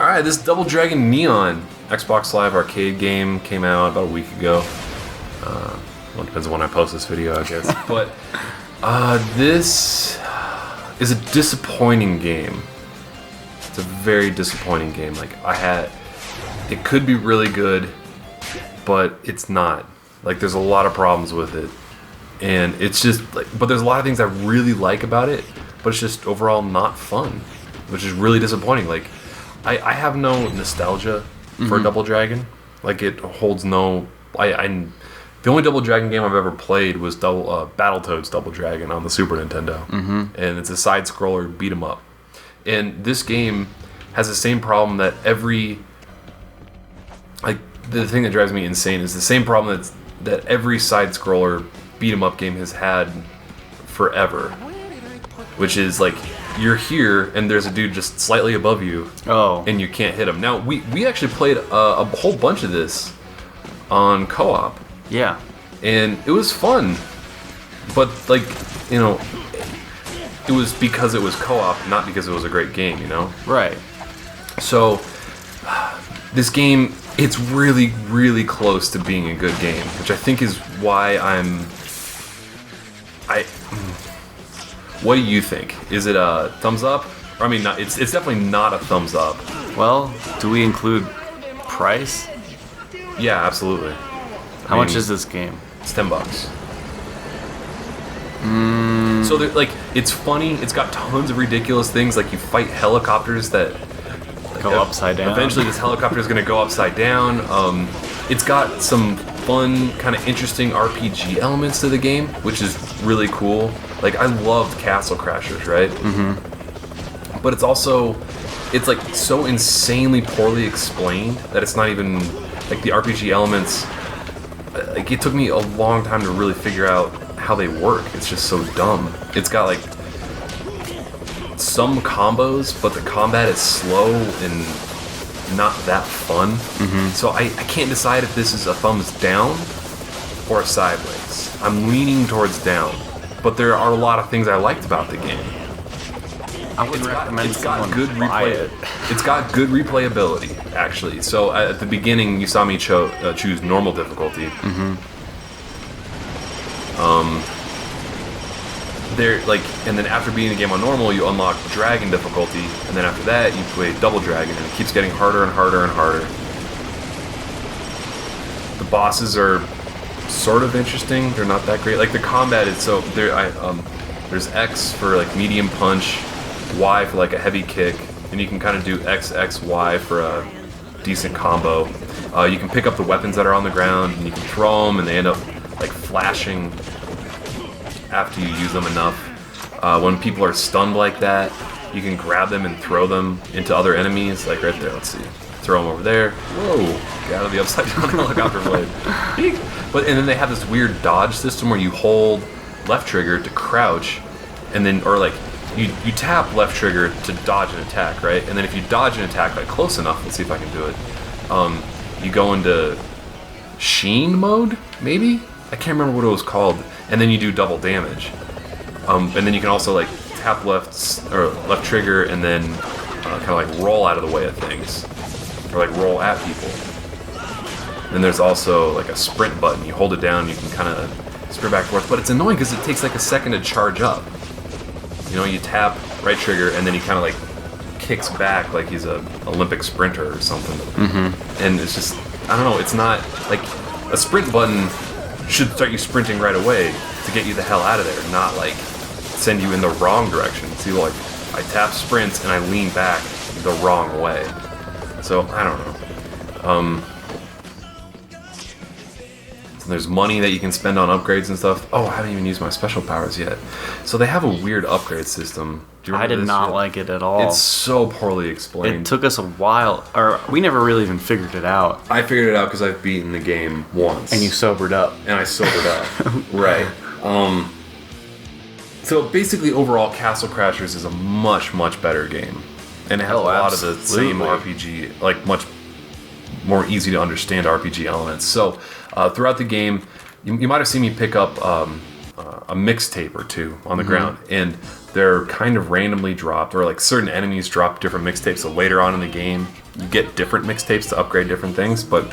Alright, this Double Dragon Neon Xbox Live Arcade game came out about a week ago. Well, it depends on when I post this video, I guess. But this is a disappointing game. It's a very disappointing game. Like, it could be really good, but it's not. Like, there's a lot of problems with it. And it's just, like, but there's a lot of things I really like about it, but it's just overall not fun, which is really disappointing. Like, I have no nostalgia for Double Dragon. Like, it holds no... The only Double Dragon game I've ever played was Battletoads Double Dragon on the Super Nintendo. And it's a side-scroller beat-em up. And this game has the same problem that every... Like, the thing that drives me insane is the same problem that every side-scroller beat-em-up game has had forever. Which is, like, you're here, and there's a dude just slightly above you, and you can't hit him. Now, we actually played a whole bunch of this on co-op. Yeah. And it was fun. But, like, you know, it was because it was co-op, not because it was a great game, you know? Right. So, this game, it's really, really close to being a good game, which I think is why what do you think? Is it a thumbs up? I mean, it's definitely not a thumbs up. Well, do we include price? Yeah, absolutely. How much is this game? It's $10. So, like, it's funny. It's got tons of ridiculous things. Like, you fight helicopters that go upside down. Eventually, this helicopter is going to go upside down. It's got some fun, kind of interesting RPG elements to the game, which is really cool. Like, I loved Castle Crashers, right? But it's like so insanely poorly explained that it's not even like the RPG elements. Like, it took me a long time to really figure out how they work. It's just so dumb. It's got like some combos, but the combat is slow and not that fun. So I can't decide if this is a thumbs down or a sideways. I'm leaning towards down, but there are a lot of things I liked about the game. I would recommend someone buy it. It's got good replayability, actually. So at the beginning, you saw me choose normal difficulty. And then after beating the game on normal, you unlock dragon difficulty, and then after that, you play double dragon, and it keeps getting harder and harder and harder. The bosses are sort of interesting. They're not that great. Like, the combat is so there's X for like medium punch, Y for like a heavy kick, and you can kind of do X, X, Y for a decent combo. You can pick up the weapons that are on the ground, and you can throw them, and they end up like flashing after you use them enough. When people are stunned like that, you can grab them and throw them into other enemies. Like right there, let's see. Throw them over there. Whoa! Get out of the upside down helicopter blade. And then they have this weird dodge system where you hold left trigger to crouch, and then, or like, you tap left trigger to dodge an attack, right? And then if you dodge an attack like close enough, let's see if I can do it. You go into Sheen mode, maybe? I can't remember what it was called. And then you do double damage. And then you can also like tap left trigger and then kind of like roll out of the way of things, or like roll at people. Then there's also like a sprint button. You hold it down, you can kind of sprint back and forth. But it's annoying because it takes like a second to charge up. You know, you tap right trigger and then he kind of like kicks back like he's a Olympic sprinter or something. And it's just, I don't know. It's not like a sprint button should start you sprinting right away to get you the hell out of there, not like send you in the wrong direction. See, like, I tap sprints and I lean back the wrong way. So, I don't know. So there's money that you can spend on upgrades and stuff. Oh, I haven't even used my special powers yet. So they have a weird upgrade system. I did not like it at all. It's so poorly explained. It took us a while, or we never really even figured it out. I figured it out because I've beaten the game once. And you sobered up. And I sobered up. Right. So basically, overall, Castle Crashers is a much, much better game. And it has a lot of the same RPG, like much more easy to understand RPG elements. So throughout the game, you might have seen me pick up a mixtape or two on the ground. And they're kind of randomly dropped, or like certain enemies drop different mixtapes. So later on in the game, you get different mixtapes to upgrade different things, but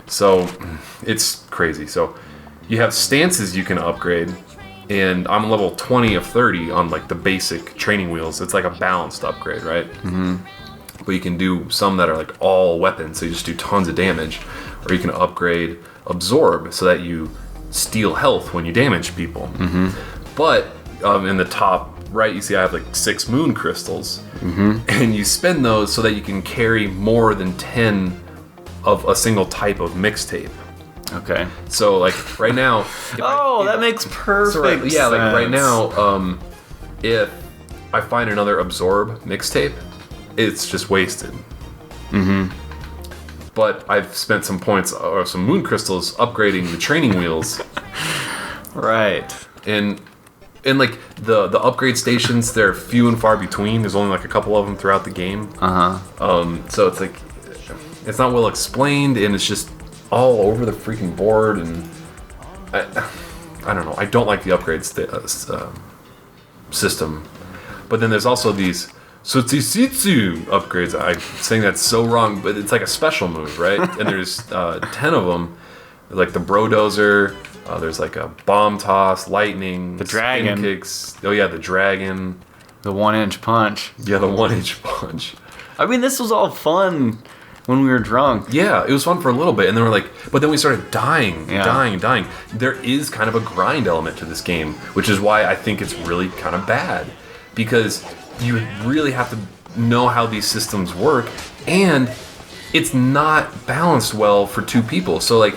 so it's crazy. So you have stances you can upgrade, and I'm level 20 of 30 on like the basic training wheels. It's like a balanced upgrade, right? Mm-hmm. But you can do some that are like all weapons, so you just do tons of damage, or you can upgrade absorb so that you steal health when you damage people. Mm-hmm. But in the top right, you see I have like 6 moon crystals, and you spend those so that you can carry more than 10 of a single type of mixtape. Okay. So like right now, that makes perfect sense. Yeah, like right now, if I find another absorb mixtape, it's just wasted. Mm-hmm. But I've spent some points or some moon crystals upgrading the training wheels. Right. And like the upgrade stations, they're few and far between. There's only like a couple of them throughout the game. So it's like it's not well explained, and it's just all over the freaking board. And I don't know. I don't like the upgrade system. But then there's also these Sotsisitsu upgrades. I'm saying that's so wrong, but it's like a special move, right? And there's 10 of them, like the Brodozer. There's like a bomb toss, lightning, the dragon, spin kicks. Oh yeah, the dragon, the 1-inch punch. Yeah, the 1-inch punch. I mean, this was all fun when we were drunk. Yeah, it was fun for a little bit, and then we're like, but then we started dying. There is kind of a grind element to this game, which is why I think it's really kind of bad, because you really have to know how these systems work, and it's not balanced well for 2 people. So like,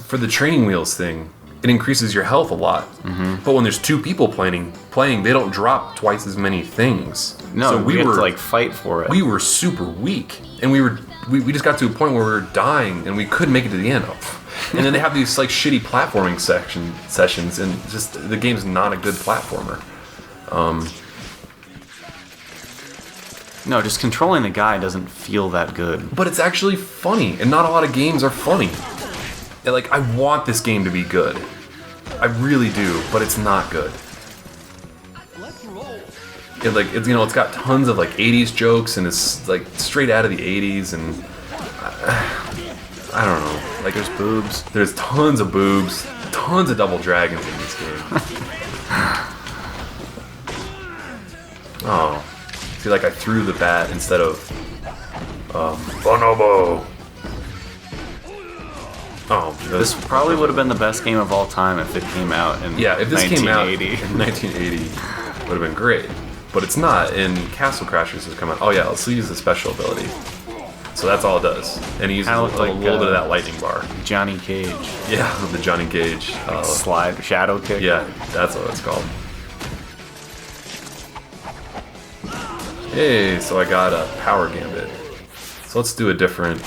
for the training wheels thing, it increases your health a lot. Mm-hmm. But when there's 2 people playing, they don't drop twice as many things. No, so we had to like fight for it. We were super weak, and we just got to a point where we were dying, and we couldn't make it to the end. And then they have these like shitty platforming sessions, and just the game's not a good platformer. No, just controlling the guy doesn't feel that good. But it's actually funny, and not a lot of games are funny. And, like, I want this game to be good. I really do, but it's not good. It's got tons of like 80s jokes, and it's like straight out of the 80s, and I don't know. Like, there's boobs. There's tons of boobs, tons of double dragons in this game. Oh, see, like I threw the bat instead of Bonobo. Oh, this probably would have been the best game of all time if it came out in if this 1980. came out in 1980, would have been great. But it's not, and Castle Crashers has come out. Oh yeah, let's use the special ability. So that's all it does. And he uses a little bit of that lightning bar. Johnny Cage. Yeah, the Johnny Cage. Slide, shadow kick. Yeah, that's what it's called. Hey, so I got a power gambit. So let's do a different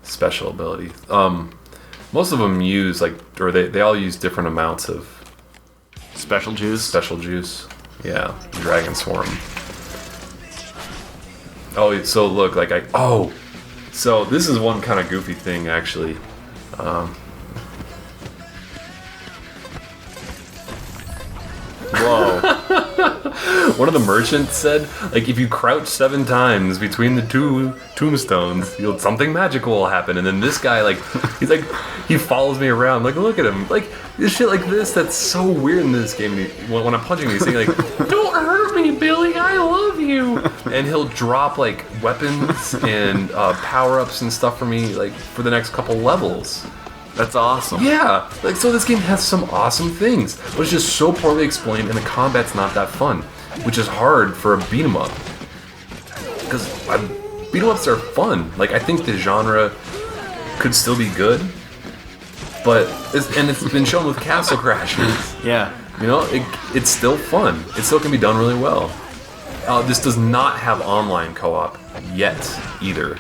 special ability. Most of them use they all use different amounts of special juice. Yeah, Dragon Swarm. Oh, so look, so this is one kind of goofy thing actually. Whoa. One of the merchants said, like, if you crouch 7 times between the 2 tombstones, something magical will happen. And then this guy, he follows me around. Like, look at him. Like, this shit like this, that's so weird in this game. And when I'm punching him, he's saying, like, don't hurt me, Billy, I love you. And he'll drop, like, weapons and power-ups and stuff for me, like, for the next couple levels. That's awesome. Yeah, so this game has some awesome things, but it's just so poorly explained, and the combat's not that fun, which is hard for a beat 'em up. Because beat 'em ups are fun. Like, I think the genre could still be good, but it's been shown with Castle Crashers. Yeah, it's still fun. It still can be done really well. This does not have online co-op yet either.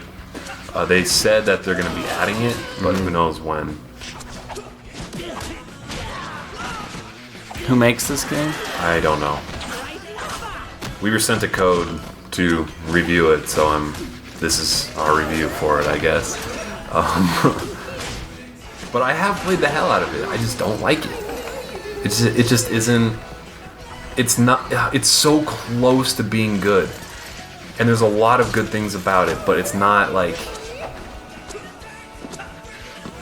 They said that they're going to be adding it, but who knows when. Who makes this game? I don't know. We were sent a code to review it, so this is our review for it, I guess. But I have played the hell out of it. I just don't like it. It just isn't. It's not. It's so close to being good, And there's a lot of good things about it, but it's not like...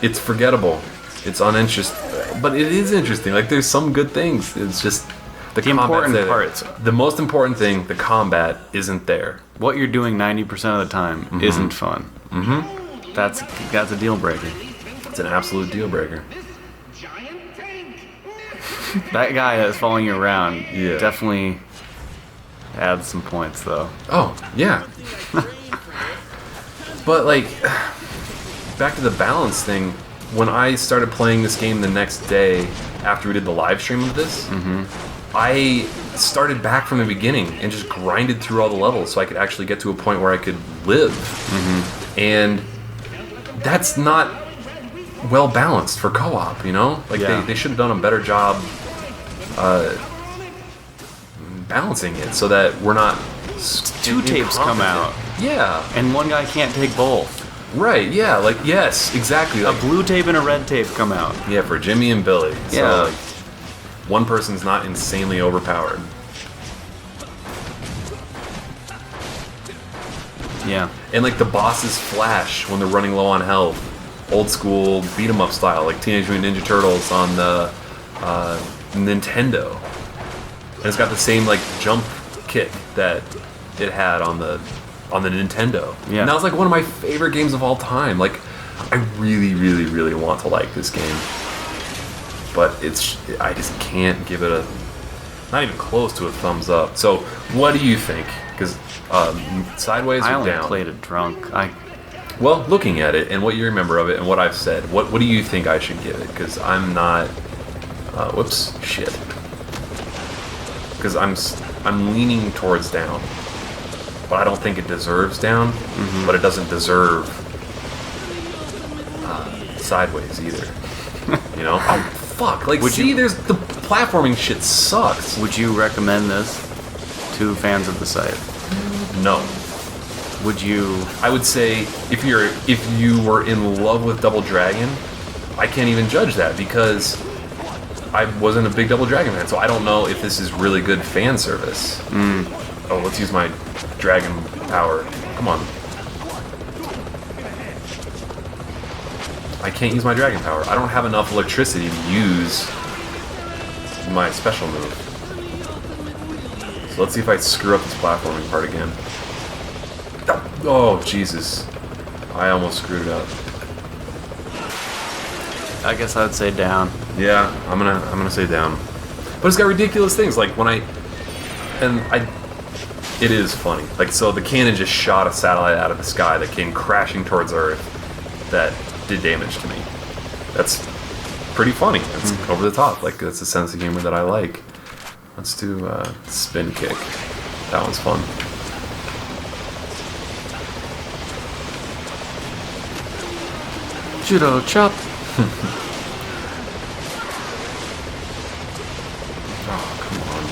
It's forgettable. It's uninteresting. But it is interesting. Like, there's some good things. It's just... The important parts. The most important thing, the combat, isn't there. What you're doing 90% of the time isn't fun. Mm-hmm. That's a deal breaker. It's an absolute deal breaker. That guy that's following you around Yeah. definitely adds some points, though. Oh, yeah. But, like, back to the balance thing, when I started playing this game the next day after we did the live stream of this, I started back from the beginning and just grinded through all the levels so I could actually get to a point where I could live. And that's not well balanced for co-op, you know? Like, they should have done a better job balancing it so that we're not... Two tapes come out. Yeah. And one guy can't take both. Right, yeah, like, yes, exactly. A Like, blue tape and a red tape come out. yeah, for Jimmy and Billy. Yeah. So, like, one person's not insanely overpowered. Yeah. And, like, the bosses flash when they're running low on health. Old school beat-em-up style, like Teenage Mutant Ninja Turtles on the Nintendo. And it's got the same, like, jump kick that it had on the Nintendo. Yeah. And that was, like, one of my favorite games of all time. Like, I really, really, really want to like this game. But I just can't give it not even close to a thumbs up. So, what do you think? Because sideways I or only down? played it drunk. Well, looking at it and what you remember of it and what I've said, what do you think I should give it? Because I'm not. Whoops, shit. Because I'm leaning towards down, but I don't think it deserves down. But it doesn't deserve sideways either. You know? Oh fuck! Like, there's the platforming shit sucks. Would you recommend this to fans of the site? No. Would you? I would say if you were in love with Double Dragon, I can't even judge that because I wasn't a big Double Dragon fan, so I don't know if this is really good fan service. Oh, let's use my dragon power. Come on. I can't use my dragon power. I don't have enough electricity to use my special move. So let's see if I screw up this platforming part again. Oh, Jesus. I almost screwed it up. I guess I'd say down. Yeah, I'm gonna say down. But it's got ridiculous things, like when it is funny. Like, so the cannon just shot a satellite out of the sky that came crashing towards Earth that did damage to me. That's pretty funny. It's over the top. Like, that's a sense of humor that I like. Let's do spin kick. That one's fun. Judo chop. Oh, come on.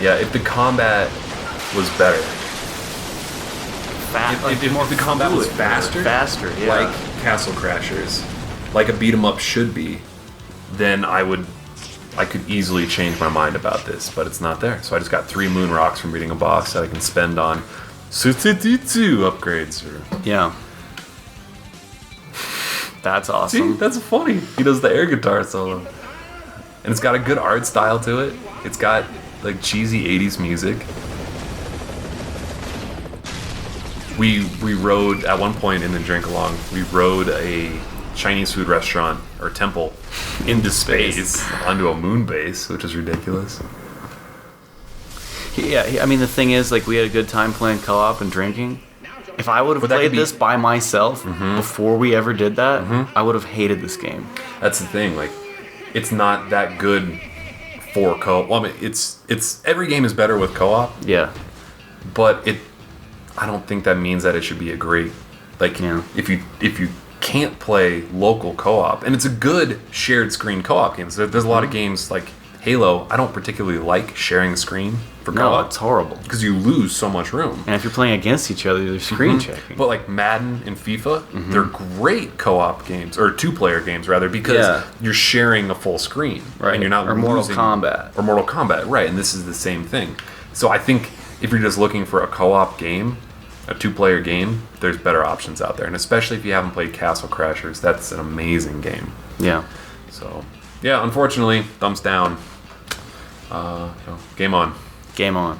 Yeah, if the combat was better. If the combat was faster, yeah. like Castle Crashers, like a beat 'em up should be, then I could easily change my mind about this, but it's not there. So I just got 3 moon rocks from beating a boss that I can spend on Sutititsu upgrades. Yeah. That's awesome. See, that's funny. He does the air guitar solo. And it's got a good art style to it. It's got like cheesy 80s music. We rode, at one point in the drink along, we rode a Chinese food restaurant or temple into space onto a moon base, which is ridiculous. Yeah, I mean, the thing is, like, we had a good time playing co-op and drinking. If I would have played this by myself before we ever did that, I would have hated this game. That's the thing, like, it's not that good for co-op. Well, I mean, it's every game is better with co-op. Yeah. But I don't think that means that it should be a great, like, if you can't play local co-op, and it's a good shared screen co-op game. So there's a lot of games like Halo, I don't particularly like sharing the screen for No, co-op. it's horrible. Because you lose so much room. And if you're playing against each other, they're screen checking. But like Madden and FIFA, they're great co-op games, or two-player games rather, because you're sharing a full screen, Right. And you're not Or Mortal losing- Kombat. or Mortal Kombat, right? And this is the same thing. So I think if you're just looking for a co-op game, a two-player game, there's better options out there, and especially if you haven't played Castle Crashers, that's an amazing game. Yeah. So yeah, unfortunately, thumbs down. Game on. Game on.